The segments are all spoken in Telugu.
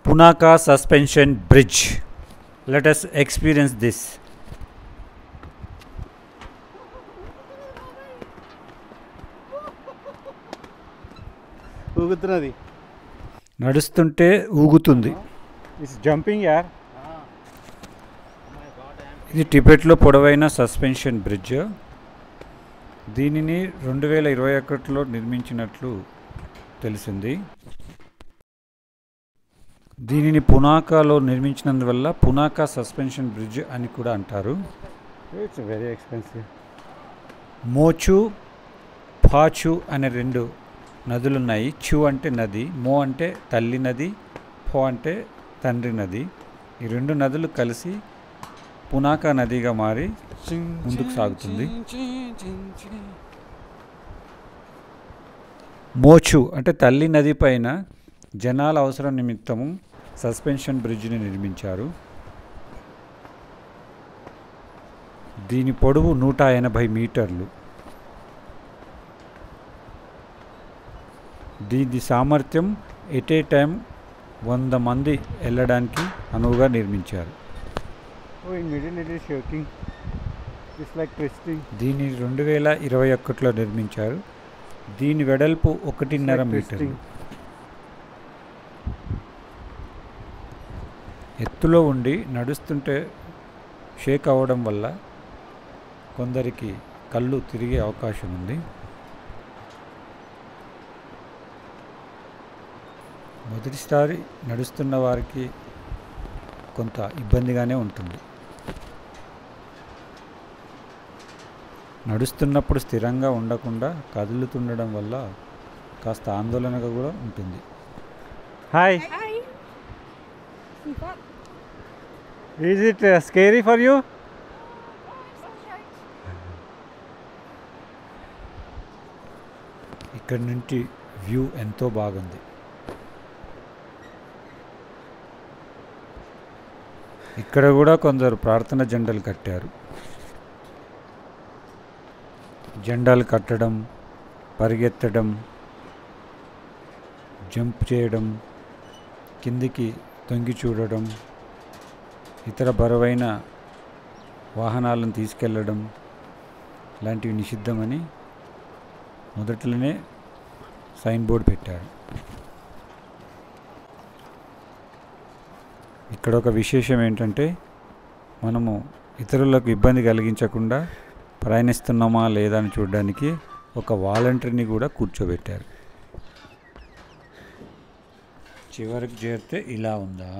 Punaka Suspension Bridge. Let us experience this. ఊగుతున్నది నడుస్తుంటే ఊగుతుంది. ఇట్స్ జంపింగ్ యార్. ఇది టిబెట్లో పొడవైన సస్పెన్షన్ బ్రిడ్జ్. దీనిని 2021లో నిర్మించినట్లు తెలిసింది. దీనిని పునాకాలో నిర్మించినందువల్ల పునాకా సస్పెన్షన్ బ్రిడ్జ్ అని కూడా అంటారు. It's very expensive. Mochu, Pachu అనే రెండు నదులున్నాయి. చు అంటే నది, మో అంటే తల్లి నది, పో అంటే తండ్రి నది. ఈ రెండు నదులు కలిసి పునాకా నదిగా మారి ముందుకు సాగుతుంది. మోచు అంటే తల్లి నది పైన జనాల అవసరం నిమిత్తము సస్పెన్షన్ బ్రిడ్జిని నిర్మించారు. దీని పొడవు 180 మీటర్లు. దీని సామర్థ్యం ఎట్ ఏ టైం 100 మంది వెళ్ళడానికి అనువుగా నిర్మించారు. దీన్ని 2021లో నిర్మించారు. దీని వెడల్పు 1.5 మీటర్లు. ఎత్తులో ఉండి నడుస్తుంటే షేక్ అవ్వడం వల్ల కొందరికి కళ్ళు తిరిగే అవకాశం ఉంది. మొదటిసారి నడుస్తున్న వారికి కొంత ఇబ్బందిగానే ఉంటుంది. నడుస్తున్నప్పుడు స్థిరంగా ఉండకుండా కదులుతుండడం వల్ల కాస్త ఆందోళనగా కూడా ఉంటుంది. Hi. Is it scary for you? ఇక్కడ నుండి వ్యూ ఎంతో బాగుంది. ఇక్కడ కూడా కొందరు ప్రార్థన జెండాలు కట్టారు. జెండాలు కట్టడం, పరిగెత్తడం, జంప్ చేయడం, కిందికి తొంగి చూడడం, ఇతర బరువైన వాహనాలను తీసుకెళ్ళడం లాంటివి నిషిద్ధమని మొదట్లోనే సైన్ బోర్డు పెట్టారు. ఇక్కడ ఒక విశేషం ఏంటంటే మనము ఇతరులకు ఇబ్బంది కలిగించకుండా ప్రయాణిస్తున్నామా లేదా అని చూడడానికి ఒక వాలంటీర్ని కూడా కూర్చోబెట్టారు. చివరికి చేరితే ఇలా ఉందా?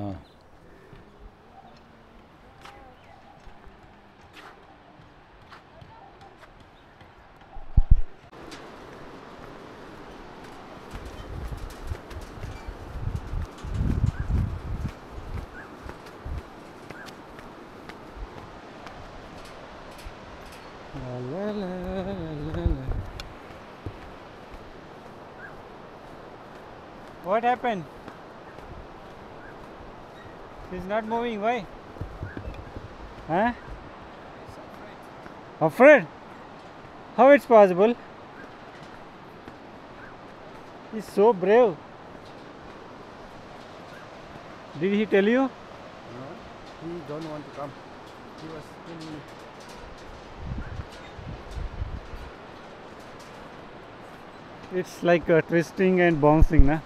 What happened? He's not moving. Why? Huh? Afraid? How it's possible? He's so brave. Did he tell you? No, he don't want to come. He was telling me. It's like twisting and bouncing, na?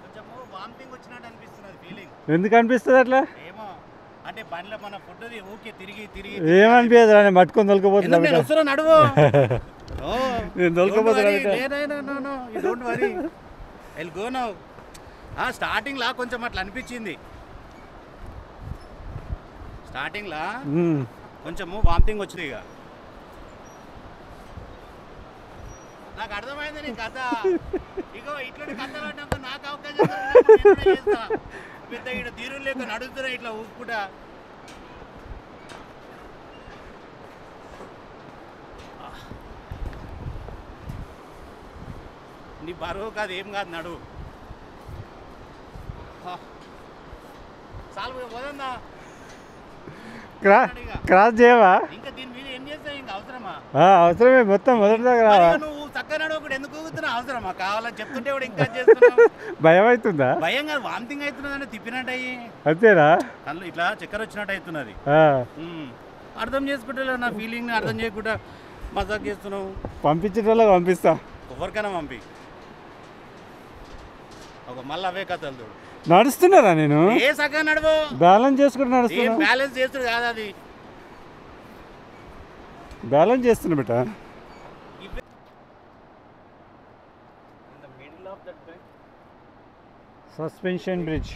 కొంచెము వామిటింగ్ వచ్చినట్టు అనిపిస్తున్నది ఫీలింగ్. ఎందుకు అనిపిస్తుంది అట్లా? ఏమో అంటే బండ్ల మన ఫుడ్ది ఊకే తిరిగి తిరిగి ఏమనిపించదు అని పట్టుకొని తొలకపోతున్నా. నేను వస్తున్నా నడువు. నేను తొలకపోతున్నా. No you don't worry. I'll go now. Starting లా కొంచెం అట్లా అనిపించింది. స్టార్టింగ్ లా కొంచెము వామిటింగ్ వచ్చింది. ఇక నాకు అర్థమైంది నీ కథ. ఇగో ఇట్లాంటి కథలు అంటే నాకు అవకాశం చేస్తా. పెద్ద ఇక్కడ తీరు లేక నడుస్తున్నా ఇట్లా ఊపుకుంటా. నీ బరువు కాదు ఏం కాదు నడువు. చాలు పోదా క్రాస్ చేయవా? ఇంకా దీని మీద ఏం చేస్తావు? ఇంకా అవసరమా? అవసరమే. మొత్తం మొదటి దాకా రావా? నువ్వు చక్కగా నడవకుండా ఎందుకు ఊగుతున్నావు? అవసరమా? మాకు కావాలని చెప్తుంటే కూడా ఇంకా చేస్తున్నావు. భయం అవుతుందా? భయం కాదు, వామిటింగ్ అవుతున్నది అంటే తిప్పినట్టు అయ్యి అంతేనా? కళ్ళు ఇట్లా చక్కెర వచ్చినట్టు అవుతున్నది. ఆ. అర్థం చేసుకుంటే నా ఫీలింగ్ని అర్థం చేయకుండా మజాక్ చేస్తున్నావు. పంపించేటోళ్ళకి పంపిస్తా. ఎవరికైనా పంపి ఒక మళ్ళీ అవే కథలు చూడు. నడుస్తున్నారా నేను? ఏ సగం నడవు, బ్యాలెన్స్ చేసుకుంటూ ఏం నడుస్తున్నా. బ్యాలెన్స్ చేస్తుంది కాదు అది. బ్యాలెన్స్ చేస్తున్నా బిడ్డ. Suspension bridge.